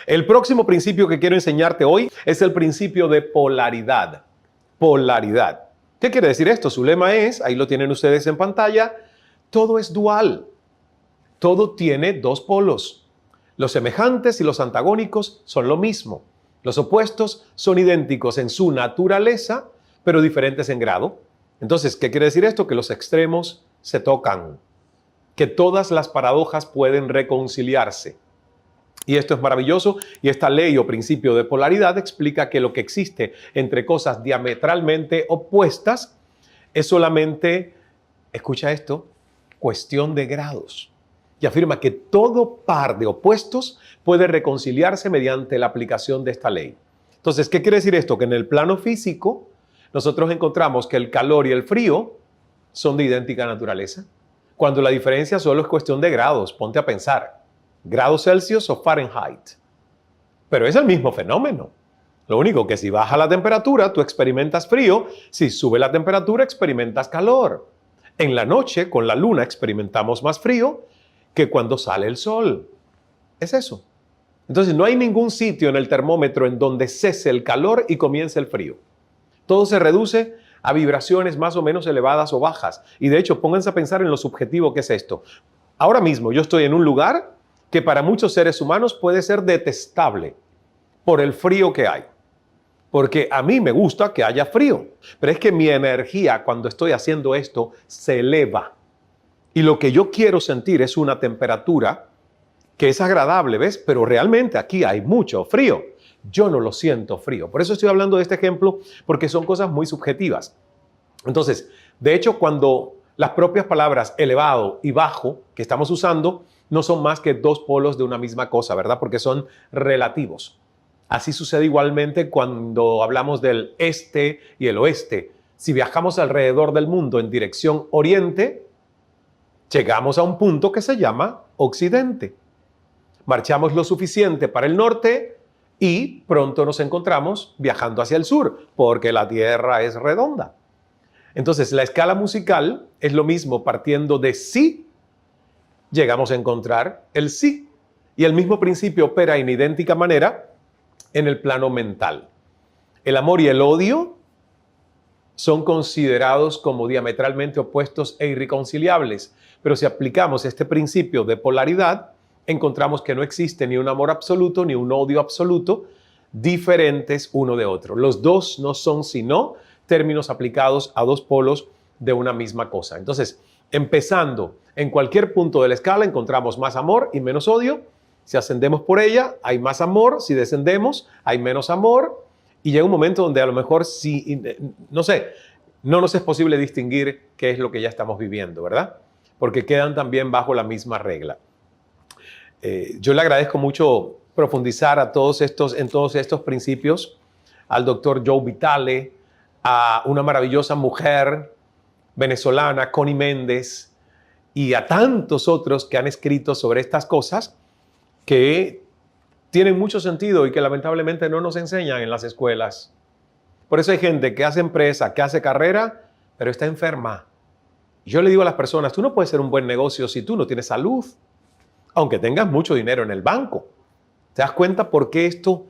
El próximo principio que quiero enseñarte hoy es el principio de polaridad. Polaridad. ¿Qué quiere decir esto? Su lema es, ahí lo tienen ustedes en pantalla, todo es dual. Todo tiene dos polos. Los semejantes y los antagónicos son lo mismo. Los opuestos son idénticos en su naturaleza, pero diferentes en grado. Entonces, ¿qué quiere decir esto? Que los extremos se tocan, que todas las paradojas pueden reconciliarse. Y esto es maravilloso, y esta ley o principio de polaridad explica que lo que existe entre cosas diametralmente opuestas es solamente, escucha esto, cuestión de grados. Y afirma que todo par de opuestos puede reconciliarse mediante la aplicación de esta ley. Entonces, ¿qué quiere decir esto? Que en el plano físico nosotros encontramos que el calor y el frío son de idéntica naturaleza, cuando la diferencia solo es cuestión de grados. Ponte a pensar, grados Celsius o Fahrenheit. Pero es el mismo fenómeno. Lo único que si baja la temperatura, tú experimentas frío. Si sube la temperatura, experimentas calor. En la noche, con la luna, experimentamos más frío que cuando sale el sol. Es eso. Entonces, no hay ningún sitio en el termómetro en donde cese el calor y comience el frío. Todo se reduce a vibraciones más o menos elevadas o bajas. Y de hecho, pónganse a pensar en lo subjetivo que es esto. Ahora mismo yo estoy en un lugar que para muchos seres humanos puede ser detestable por el frío que hay. Porque a mí me gusta que haya frío, pero es que mi energía cuando estoy haciendo esto se eleva. Y lo que yo quiero sentir es una temperatura que es agradable, ¿ves? Pero realmente aquí hay mucho frío. Yo no lo siento frío. Por eso estoy hablando de este ejemplo, porque son cosas muy subjetivas. Entonces, de hecho, cuando las propias palabras elevado y bajo que estamos usando no son más que dos polos de una misma cosa, ¿verdad? Porque son relativos. Así sucede igualmente cuando hablamos del este y el oeste. Si viajamos alrededor del mundo en dirección oriente, llegamos a un punto que se llama occidente. Marchamos lo suficiente para el norte y pronto nos encontramos viajando hacia el sur, porque la Tierra es redonda. Entonces, la escala musical es lo mismo, partiendo de si, llegamos a encontrar el si. Y el mismo principio opera en idéntica manera en el plano mental. El amor y el odio son considerados como diametralmente opuestos e irreconciliables, pero si aplicamos este principio de polaridad, encontramos que no existe ni un amor absoluto ni un odio absoluto diferentes uno de otro. Los dos no son sino términos aplicados a dos polos de una misma cosa. Entonces, empezando en cualquier punto de la escala encontramos más amor y menos odio. Si ascendemos por ella, hay más amor. Si descendemos, hay menos amor. Y llega un momento donde a lo mejor, no sé, no nos es posible distinguir qué es lo que ya estamos viviendo, ¿verdad? Porque quedan también bajo la misma regla. Yo le agradezco mucho profundizar en todos estos principios al doctor Joe Vitale, a una maravillosa mujer venezolana, Connie Méndez, y a tantos otros que han escrito sobre estas cosas que tienen mucho sentido y que lamentablemente no nos enseñan en las escuelas. Por eso hay gente que hace empresa, que hace carrera, pero está enferma. Yo le digo a las personas, tú no puedes hacer un buen negocio si tú no tienes salud, aunque tengas mucho dinero en el banco. ¿Te das cuenta por qué esto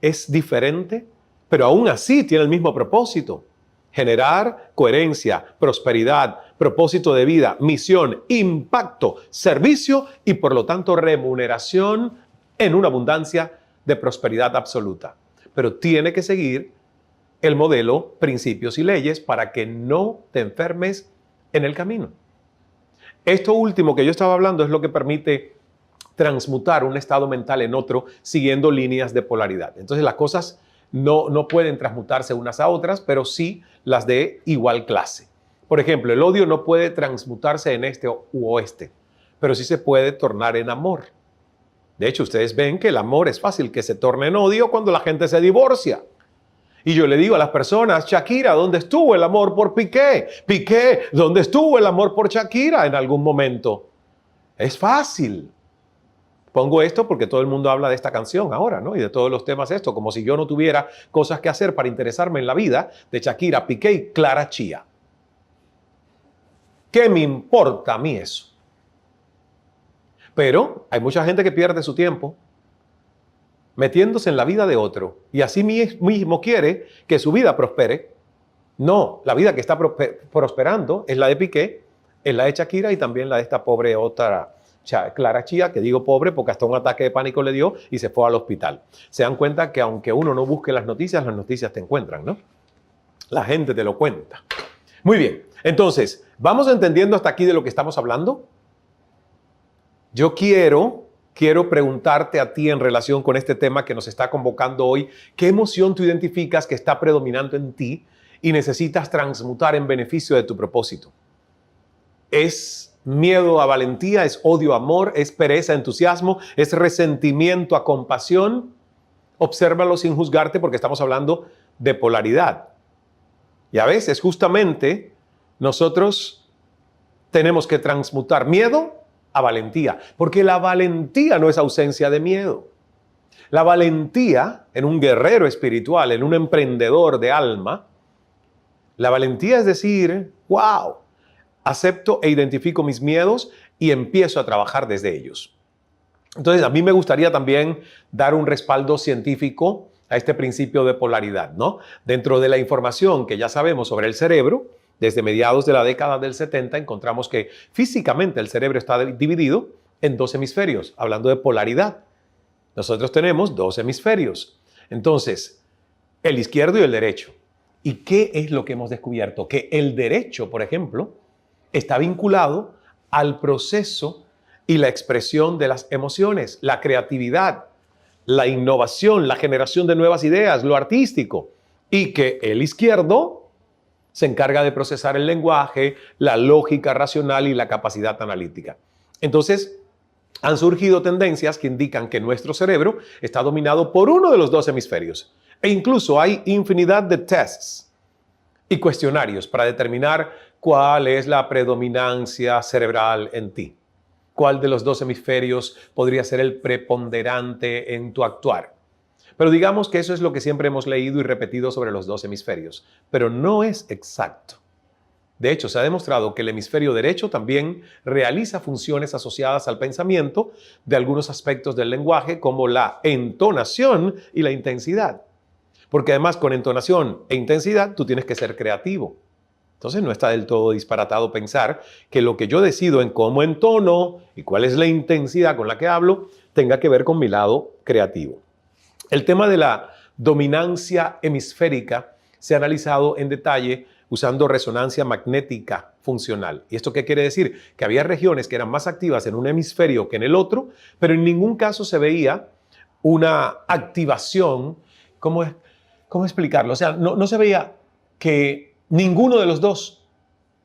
es diferente? Pero aún así tiene el mismo propósito. Generar coherencia, prosperidad, propósito de vida, misión, impacto, servicio y por lo tanto remuneración en una abundancia de prosperidad absoluta. Pero tiene que seguir el modelo, principios y leyes para que no te enfermes en el camino. Esto último que yo estaba hablando es lo que permite transmutar un estado mental en otro siguiendo líneas de polaridad. Entonces las cosas no pueden transmutarse unas a otras, pero sí las de igual clase. Por ejemplo, el odio no puede transmutarse en este u oeste, pero sí se puede tornar en amor. De hecho, ustedes ven que el amor es fácil que se torne en odio cuando la gente se divorcia. Y yo le digo a las personas, Shakira, ¿dónde estuvo el amor por Piqué? Piqué, ¿dónde estuvo el amor por Shakira en algún momento? Es fácil. Pongo esto porque todo el mundo habla de esta canción ahora, ¿no? Y de todos los temas esto, como si yo no tuviera cosas que hacer para interesarme en la vida de Shakira, Piqué y Clara Chía. ¿Qué me importa a mí eso? Pero hay mucha gente que pierde su tiempo metiéndose en la vida de otro y así mismo quiere que su vida prospere. No, la vida que está prosperando es la de Piqué, es la de Shakira y también la de esta pobre otra Clara Chía, que digo pobre porque hasta un ataque de pánico le dio y se fue al hospital. Se dan cuenta que aunque uno no busque las noticias te encuentran, ¿no? La gente te lo cuenta. Muy bien, entonces, ¿vamos entendiendo hasta aquí de lo que estamos hablando? Yo quiero preguntarte a ti en relación con este tema que nos está convocando hoy. ¿Qué emoción tú identificas que está predominando en ti y necesitas transmutar en beneficio de tu propósito? ¿Es miedo a valentía? ¿Es odio a amor? ¿Es pereza a entusiasmo? ¿Es resentimiento a compasión? Obsérvalo sin juzgarte porque estamos hablando de polaridad. Y a veces justamente nosotros tenemos que transmutar miedo a valentía, porque la valentía no es ausencia de miedo. La valentía en un guerrero espiritual, en un emprendedor de alma, la valentía es decir, wow, acepto e identifico mis miedos y empiezo a trabajar desde ellos. Entonces, a mí me gustaría también dar un respaldo científico a este principio de polaridad, ¿no? Dentro de la información que ya sabemos sobre el cerebro, desde mediados de la década del 70 encontramos que físicamente el cerebro está dividido en dos hemisferios, hablando de polaridad. Nosotros tenemos dos hemisferios. Entonces, el izquierdo y el derecho. ¿Y qué es lo que hemos descubierto? Que el derecho, por ejemplo, está vinculado al proceso y la expresión de las emociones, la creatividad, la innovación, la generación de nuevas ideas, lo artístico. Y que el izquierdo se encarga de procesar el lenguaje, la lógica racional y la capacidad analítica. Entonces, han surgido tendencias que indican que nuestro cerebro está dominado por uno de los dos hemisferios. E incluso hay infinidad de tests y cuestionarios para determinar cuál es la predominancia cerebral en ti. ¿Cuál de los dos hemisferios podría ser el preponderante en tu actuar? Pero digamos que eso es lo que siempre hemos leído y repetido sobre los dos hemisferios, pero no es exacto. De hecho, se ha demostrado que el hemisferio derecho también realiza funciones asociadas al pensamiento de algunos aspectos del lenguaje, como la entonación y la intensidad. Porque además, con entonación e intensidad, tú tienes que ser creativo. Entonces, no está del todo disparatado pensar que lo que yo decido en cómo entono y cuál es la intensidad con la que hablo tenga que ver con mi lado creativo. El tema de la dominancia hemisférica se ha analizado en detalle usando resonancia magnética funcional. ¿Y esto qué quiere decir? Que había regiones que eran más activas en un hemisferio que en el otro, pero en ningún caso se veía una activación. ¿Cómo explicarlo? O sea, no se veía que ninguno de los dos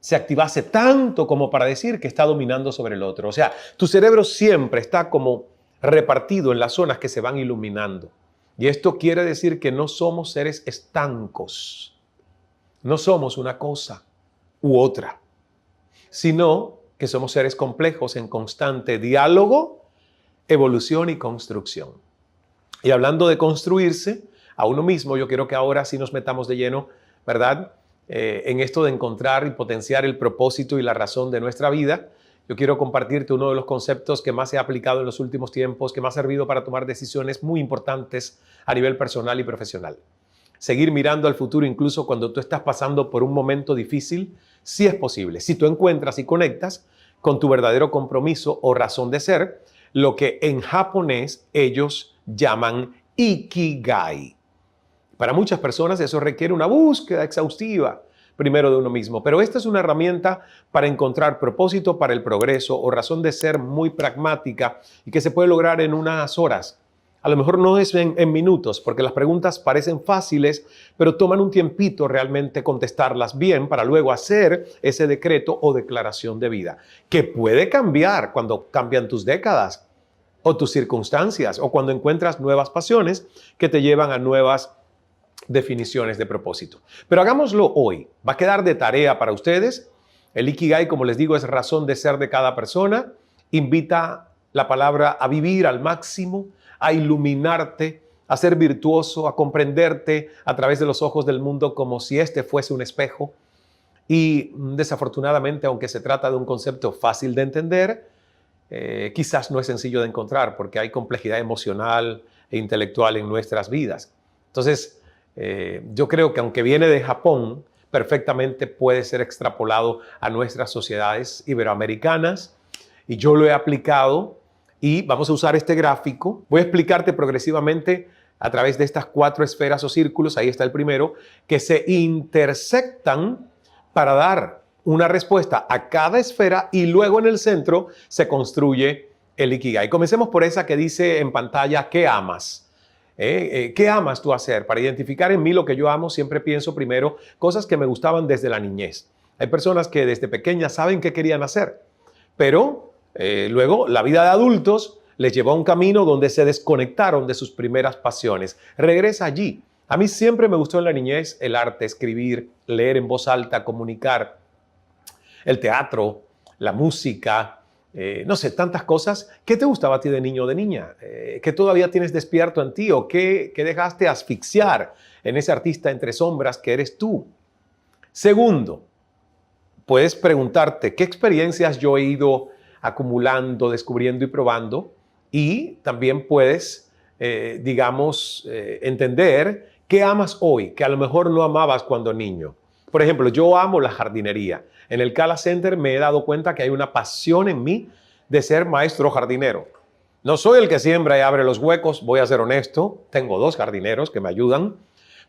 se activase tanto como para decir que está dominando sobre el otro. O sea, tu cerebro siempre está como repartido en las zonas que se van iluminando. Y esto quiere decir que no somos seres estancos. No somos una cosa u otra, sino que somos seres complejos en constante diálogo, evolución y construcción. Y hablando de construirse a uno mismo, yo quiero que ahora sí nos metamos de lleno, ¿verdad? En esto de encontrar y potenciar el propósito y la razón de nuestra vida. Yo quiero compartirte uno de los conceptos que más he aplicado en los últimos tiempos, que me ha servido para tomar decisiones muy importantes a nivel personal y profesional. Seguir mirando al futuro incluso cuando tú estás pasando por un momento difícil, sí es posible. Si tú encuentras y conectas con tu verdadero compromiso o razón de ser, lo que en japonés ellos llaman Ikigai. Para muchas personas eso requiere una búsqueda exhaustiva primero de uno mismo, pero esta es una herramienta para encontrar propósito para el progreso o razón de ser muy pragmática y que se puede lograr en unas horas. A lo mejor no es en minutos, porque las preguntas parecen fáciles, pero toman un tiempito realmente contestarlas bien para luego hacer ese decreto o declaración de vida, que puede cambiar cuando cambian tus décadas o tus circunstancias o cuando encuentras nuevas pasiones que te llevan a nuevas definiciones de propósito. Pero hagámoslo hoy. Va a quedar de tarea para ustedes. El Ikigai, como les digo, es razón de ser de cada persona. Invita la palabra a vivir al máximo, a iluminarte, a ser virtuoso, a comprenderte a través de los ojos del mundo como si este fuese un espejo. Y desafortunadamente, aunque se trata de un concepto fácil de entender, quizás no es sencillo de encontrar porque hay complejidad emocional, e intelectual en nuestras vidas. Entonces, yo creo que aunque viene de Japón, perfectamente puede ser extrapolado a nuestras sociedades iberoamericanas, y yo lo he aplicado, y vamos a usar este gráfico. Voy a explicarte progresivamente a través de estas 4 esferas o círculos, ahí está el primero, que se intersectan para dar una respuesta a cada esfera, y luego en el centro se construye el Ikigai. Comencemos por esa que dice en pantalla: ¿qué amas? ¿Qué amas tú hacer? Para identificar en mí lo que yo amo, siempre pienso primero cosas que me gustaban desde la niñez. Hay personas que desde pequeñas saben qué querían hacer, pero luego la vida de adultos les llevó a un camino donde se desconectaron de sus primeras pasiones. Regresa allí. A mí siempre me gustó en la niñez el arte, escribir, leer en voz alta, comunicar, el teatro, la música, no sé, tantas cosas. ¿Qué te gustaba a ti de niño o de niña? ¿Qué todavía tienes despierto en ti? ¿O qué dejaste asfixiar en ese artista entre sombras que eres tú? Segundo, puedes preguntarte qué experiencias yo he ido acumulando, descubriendo y probando. Y también puedes, entender qué amas hoy, que a lo mejor no amabas cuando niño. Por ejemplo, yo amo la jardinería. En el Cala Center me he dado cuenta que hay una pasión en mí de ser maestro jardinero. No soy el que siembra y abre los huecos, voy a ser honesto. Tengo 2 jardineros que me ayudan,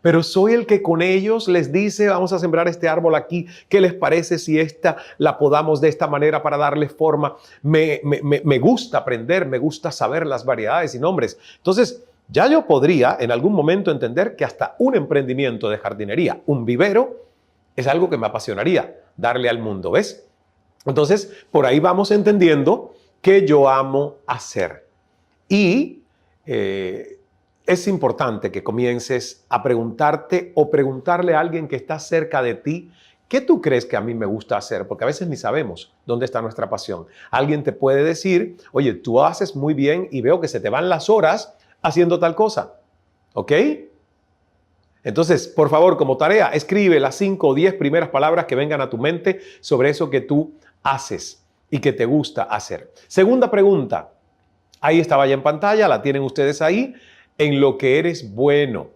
pero soy el que con ellos les dice: vamos a sembrar este árbol aquí, ¿qué les parece si esta la podamos de esta manera para darle forma? Me gusta aprender, me gusta saber las variedades y nombres. Entonces, ya yo podría en algún momento entender que hasta un emprendimiento de jardinería, un vivero, es algo que me apasionaría darle al mundo, ¿ves? Entonces, por ahí vamos entendiendo que yo amo hacer. Y es importante que comiences a preguntarte o preguntarle a alguien que está cerca de ti: ¿qué tú crees que a mí me gusta hacer? Porque a veces ni sabemos dónde está nuestra pasión. Alguien te puede decir: oye, tú haces muy bien y veo que se te van las horas haciendo tal cosa. ¿Ok? Entonces, por favor, como tarea, escribe las 5 o 10 primeras palabras que vengan a tu mente sobre eso que tú haces y que te gusta hacer. Segunda pregunta, ahí estaba ya en pantalla, la tienen ustedes ahí: en lo que eres bueno.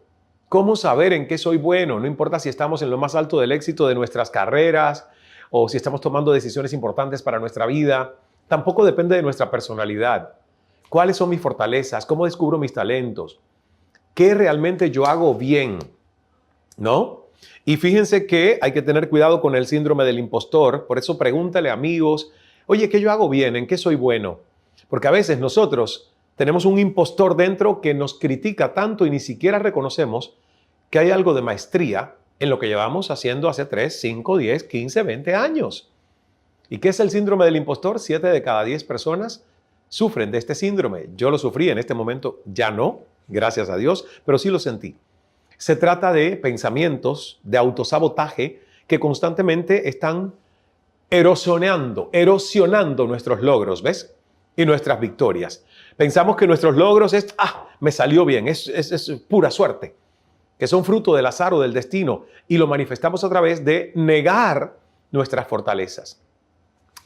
¿Cómo saber en qué soy bueno? No importa si estamos en lo más alto del éxito de nuestras carreras o si estamos tomando decisiones importantes para nuestra vida. Tampoco depende de nuestra personalidad. ¿Cuáles son mis fortalezas? ¿Cómo descubro mis talentos? ¿Qué realmente yo hago bien? ¿No? Y fíjense que hay que tener cuidado con el síndrome del impostor. Por eso pregúntale a amigos: oye, ¿qué yo hago bien? ¿En qué soy bueno? Porque a veces nosotros tenemos un impostor dentro que nos critica tanto y ni siquiera reconocemos que hay algo de maestría en lo que llevamos haciendo hace 3, 5, 10, 15, 20 años. ¿Y qué es el síndrome del impostor? 7 de cada 10 personas sufren de este síndrome. Yo lo sufrí en este momento, ya no, gracias a Dios, pero sí lo sentí. Se trata de pensamientos de autosabotaje que constantemente están erosionando nuestros logros, ¿ves? Y nuestras victorias. Pensamos que nuestros logros es: me salió bien, es pura suerte, que son fruto del azar o del destino, y lo manifestamos a través de negar nuestras fortalezas.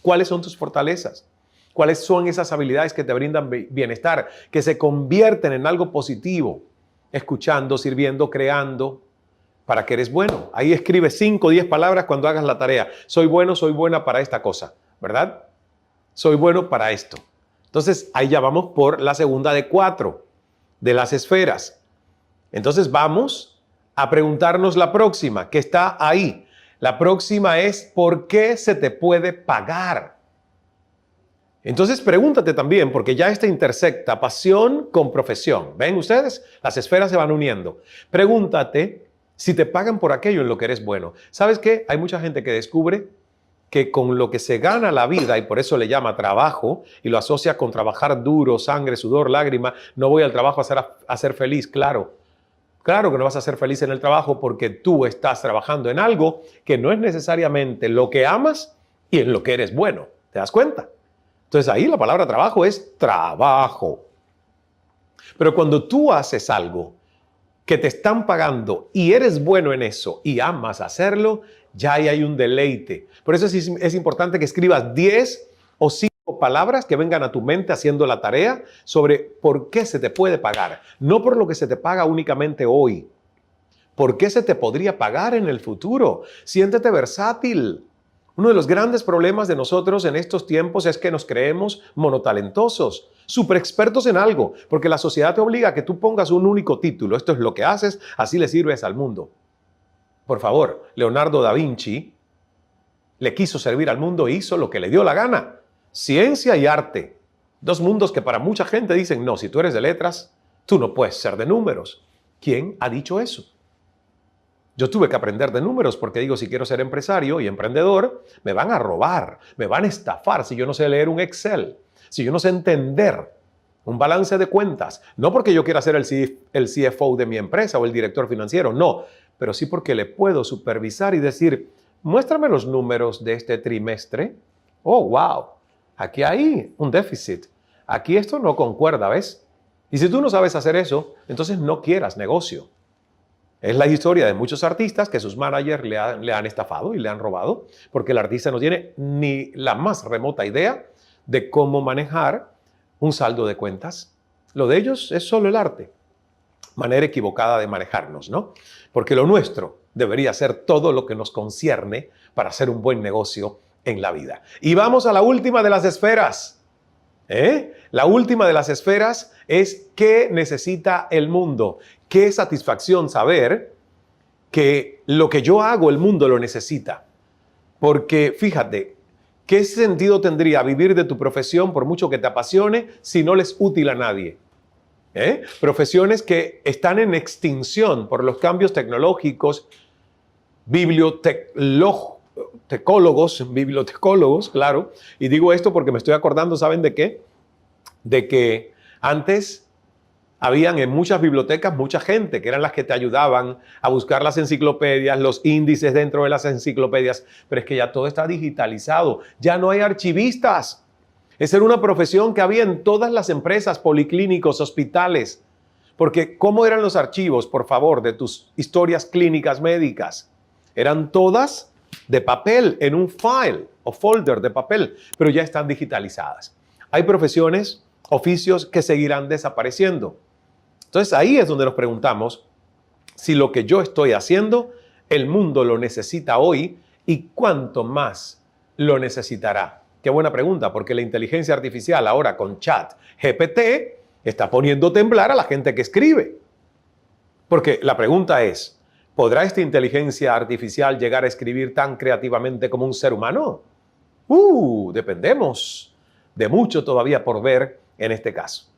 ¿Cuáles son tus fortalezas? ¿Cuáles son esas habilidades que te brindan bienestar, que se convierten en algo positivo? Escuchando, sirviendo, creando, para que eres bueno. Ahí escribe 5 o 10 palabras cuando hagas la tarea. Soy bueno, soy buena para esta cosa, ¿verdad? Soy bueno para esto. Entonces, ahí ya vamos por la segunda de 4 de las esferas. Entonces, vamos a preguntarnos la próxima, que está ahí. La próxima es: ¿por qué se te puede pagar? Entonces pregúntate también, porque ya esta intersecta pasión con profesión. ¿Ven ustedes? Las esferas se van uniendo. Pregúntate si te pagan por aquello en lo que eres bueno. ¿Sabes qué? Hay mucha gente que descubre que con lo que se gana la vida, y por eso le llama trabajo, y lo asocia con trabajar duro, sangre, sudor, lágrima. No voy al trabajo a ser feliz. Claro que no vas a ser feliz en el trabajo, porque tú estás trabajando en algo que no es necesariamente lo que amas y en lo que eres bueno. ¿Te das cuenta? Entonces ahí la palabra trabajo es trabajo. Pero cuando tú haces algo que te están pagando y eres bueno en eso y amas hacerlo, ya ahí hay un deleite. Por eso es importante que escribas 10 o 5 palabras que vengan a tu mente haciendo la tarea sobre por qué se te puede pagar. No por lo que se te paga únicamente hoy. ¿Por qué se te podría pagar en el futuro? Siéntete versátil. Uno de los grandes problemas de nosotros en estos tiempos es que nos creemos monotalentosos, súper expertos en algo, porque la sociedad te obliga a que tú pongas un único título. Esto es lo que haces, así le sirves al mundo. Por favor, Leonardo da Vinci le quiso servir al mundo e hizo lo que le dio la gana. Ciencia y arte. Dos mundos que para mucha gente dicen, no, si tú eres de letras, tú no puedes ser de números. ¿Quién ha dicho eso? Yo tuve que aprender de números porque digo, si quiero ser empresario y emprendedor, me van a robar, me van a estafar si yo no sé leer un Excel, si yo no sé entender un balance de cuentas. No porque yo quiera ser el CFO de mi empresa o el director financiero, no, pero sí porque le puedo supervisar y decir, muéstrame los números de este trimestre. Oh, wow, aquí hay un déficit. Aquí esto no concuerda, ¿ves? Y si tú no sabes hacer eso, entonces no quieras negocio. Es la historia de muchos artistas que sus managers le han estafado y le han robado, porque el artista no tiene ni la más remota idea de cómo manejar un saldo de cuentas. Lo de ellos es solo el arte, manera equivocada de manejarnos, ¿no? Porque lo nuestro debería ser todo lo que nos concierne para hacer un buen negocio en la vida. Y vamos a la última de las esferas. La última de las esferas es ¿qué necesita el mundo? Qué satisfacción saber que lo que yo hago el mundo lo necesita. Porque fíjate, ¿qué sentido tendría vivir de tu profesión por mucho que te apasione si no les es útil a nadie? Profesiones que están en extinción por los cambios tecnológicos, bibliotecólogos, claro. Y digo esto porque me estoy acordando, ¿saben de qué? De que antes habían en muchas bibliotecas mucha gente que eran las que te ayudaban a buscar las enciclopedias, los índices dentro de las enciclopedias, pero es que ya todo está digitalizado, ya no hay archivistas. Esa era una profesión que había en todas las empresas, policlínicos, hospitales, porque ¿cómo eran los archivos, por favor, de tus historias clínicas médicas? Eran todas de papel, en un file o folder de papel, pero ya están digitalizadas. Hay profesiones, oficios que seguirán desapareciendo. Entonces ahí es donde nos preguntamos si lo que yo estoy haciendo, el mundo lo necesita hoy y cuánto más lo necesitará. Qué buena pregunta, porque la inteligencia artificial ahora con ChatGPT está poniendo a temblar a la gente que escribe. Porque la pregunta es, ¿podrá esta inteligencia artificial llegar a escribir tan creativamente como un ser humano? Dependemos de mucho todavía por ver en este caso.